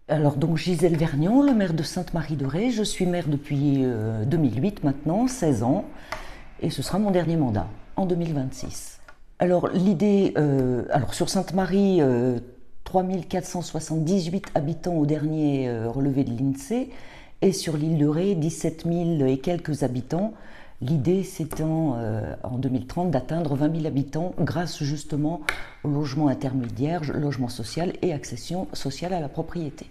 Alors donc Gisèle Vergnan, le maire de Sainte-Marie-de-Ré. Je suis maire depuis 2008 maintenant, 16 ans, et ce sera mon dernier mandat en 2026. Alors l'idée, sur Sainte-Marie, 3478 habitants au dernier relevé de l'INSEE, et sur l'île de Ré, 17 000 et quelques habitants. L'idée, c'est en 2030 d'atteindre 20 000 habitants grâce justement au logement intermédiaire, logement social et accession sociale à la propriété.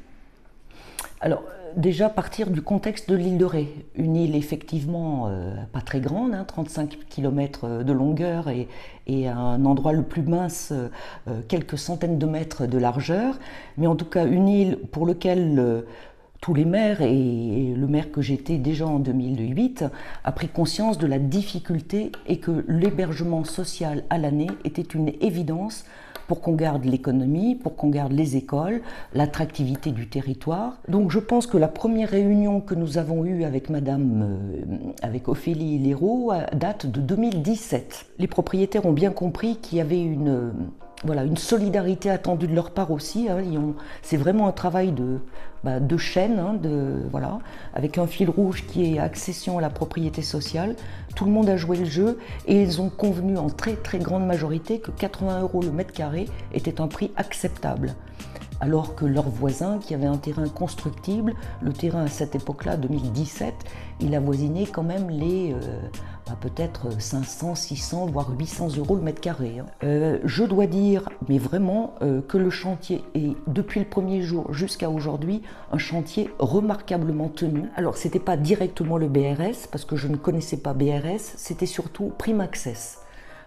Alors, déjà partir du contexte de l'île de Ré, une île effectivement pas très grande, 35 km de longueur et à un endroit le plus mince, quelques centaines de mètres de largeur, mais en tout cas une île pour laquelle tous les maires et le maire que j'étais déjà en 2008 a pris conscience de la difficulté et que l'hébergement social à l'année était une évidence pour qu'on garde l'économie, pour qu'on garde les écoles, l'attractivité du territoire. Donc je pense que la première réunion que nous avons eue avec avec Ophélie Léraud date de 2017. Les propriétaires ont bien compris qu'il y avait une solidarité attendue de leur part aussi. C'est vraiment un travail de chaîne, avec un fil rouge qui est accession à la propriété sociale. Tout le monde a joué le jeu et ils ont convenu en très très grande majorité que 80 € le mètre carré était un prix acceptable. Alors que leurs voisins, qui avaient un terrain constructible, le terrain à cette époque-là, 2017, il avoisinait quand même les peut-être 500, 600, voire 800 € le mètre carré. Je dois dire, mais vraiment, que le chantier est, depuis le premier jour jusqu'à aujourd'hui, un chantier remarquablement tenu. Alors, c'était pas directement le BRS, parce que je ne connaissais pas BRS, c'était surtout Prime Access.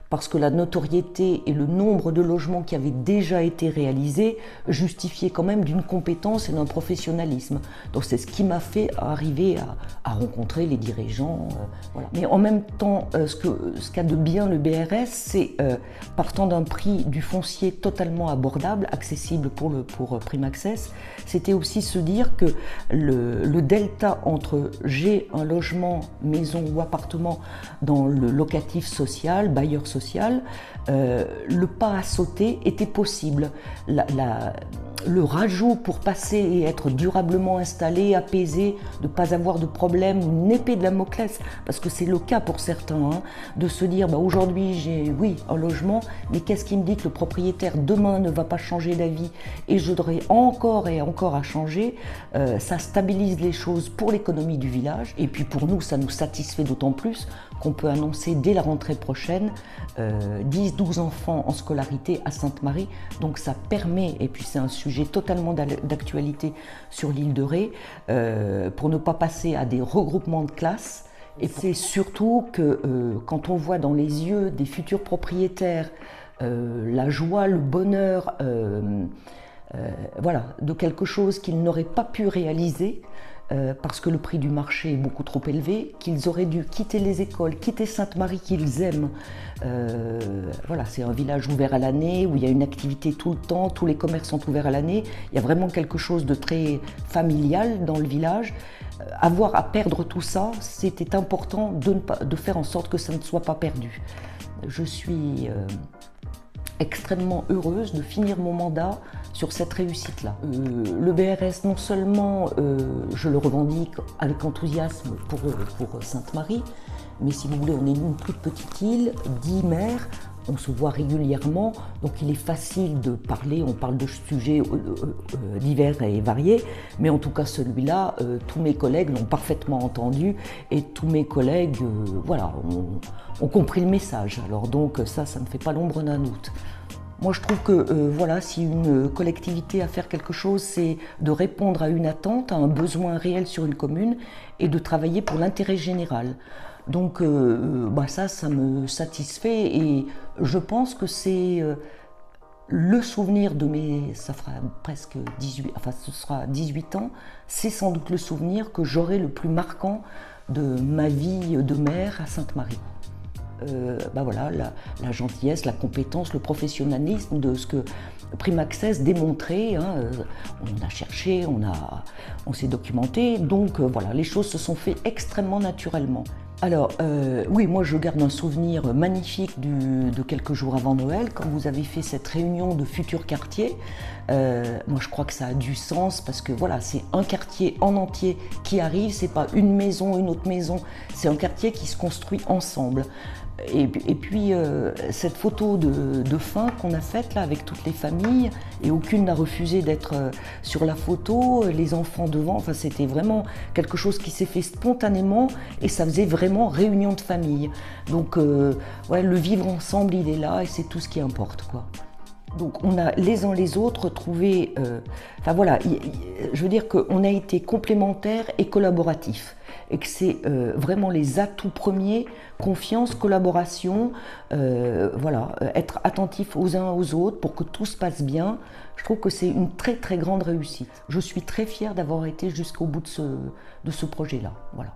Parce que la notoriété et le nombre de logements qui avaient déjà été réalisés justifiaient quand même d'une compétence et d'un professionnalisme. Donc c'est ce qui m'a fait arriver à rencontrer les dirigeants. Voilà. Mais en même temps, ce qu'a de bien le BRS, c'est partant d'un prix du foncier totalement abordable, accessible pour Prime Access, c'était aussi se dire que le delta entre j'ai un logement, maison ou appartement dans le locatif social, bailleur social, le pas à sauter était possible. Le rajout pour passer et être durablement installé, apaisé, de ne pas avoir de problème, une épée de Damoclès, parce que c'est le cas pour certains, de se dire aujourd'hui j'ai un logement, mais qu'est-ce qui me dit que le propriétaire demain ne va pas changer d'avis et j'aurai encore et encore à changer. Ça stabilise les choses pour l'économie du village et puis pour nous ça nous satisfait d'autant plus qu'on peut annoncer dès la rentrée prochaine 10-12 enfants en scolarité à Sainte-Marie. Donc ça permet, et puis c'est un sujet totalement d'actualité sur l'île de Ré, pour ne pas passer à des regroupements de classes. Et c'est surtout que quand on voit dans les yeux des futurs propriétaires la joie, le bonheur de quelque chose qu'ils n'auraient pas pu réaliser, parce que le prix du marché est beaucoup trop élevé, qu'ils auraient dû quitter les écoles, quitter Sainte-Marie qu'ils aiment. C'est un village ouvert à l'année, où il y a une activité tout le temps, tous les commerces sont ouverts à l'année, il y a vraiment quelque chose de très familial dans le village. Avoir à perdre tout ça, c'était important de faire en sorte que ça ne soit pas perdu. Je suis extrêmement heureuse de finir mon mandat sur cette réussite-là. Le BRS, non seulement je le revendique avec enthousiasme pour Sainte-Marie, mais si vous voulez, on est une toute petite île, 10 maires, on se voit régulièrement, donc il est facile de parler, on parle de sujets divers et variés, mais en tout cas celui-là, tous mes collègues l'ont parfaitement entendu et tous mes collègues ont compris le message. Alors donc ça ne fait pas l'ombre d'un doute. Moi je trouve que si une collectivité a à faire quelque chose, c'est de répondre à une attente, à un besoin réel sur une commune et de travailler pour l'intérêt général. Donc ça me satisfait et je pense que c'est le souvenir ça fera presque 18, ce sera 18 ans, c'est sans doute le souvenir que j'aurai le plus marquant de ma vie de maire à Sainte-Marie. La gentillesse, la compétence, le professionnalisme de ce que Prime Access démontrait. On a cherché, on s'est documenté, donc les choses se sont faites extrêmement naturellement. Alors, oui, moi je garde un souvenir magnifique de quelques jours avant Noël, quand vous avez fait cette réunion de futurs quartiers. Moi je crois que ça a du sens parce que voilà, c'est un quartier en entier qui arrive, c'est pas une maison, une autre maison, c'est un quartier qui se construit ensemble. Et puis cette photo de fin qu'on a faite là avec toutes les familles, et aucune n'a refusé d'être sur la photo, les enfants devant, enfin c'était vraiment quelque chose qui s'est fait spontanément et ça faisait vraiment réunion de famille. Donc ouais, le vivre ensemble il est là et c'est tout ce qui importe quoi. Donc on a les uns les autres trouvé, enfin voilà, je veux dire qu'on a été complémentaires et collaboratifs et que c'est vraiment les atouts premiers, confiance, collaboration, voilà, être attentif aux uns aux autres pour que tout se passe bien. Je trouve que c'est une très très grande réussite. Je suis très fière d'avoir été jusqu'au bout de ce projet-là. Voilà.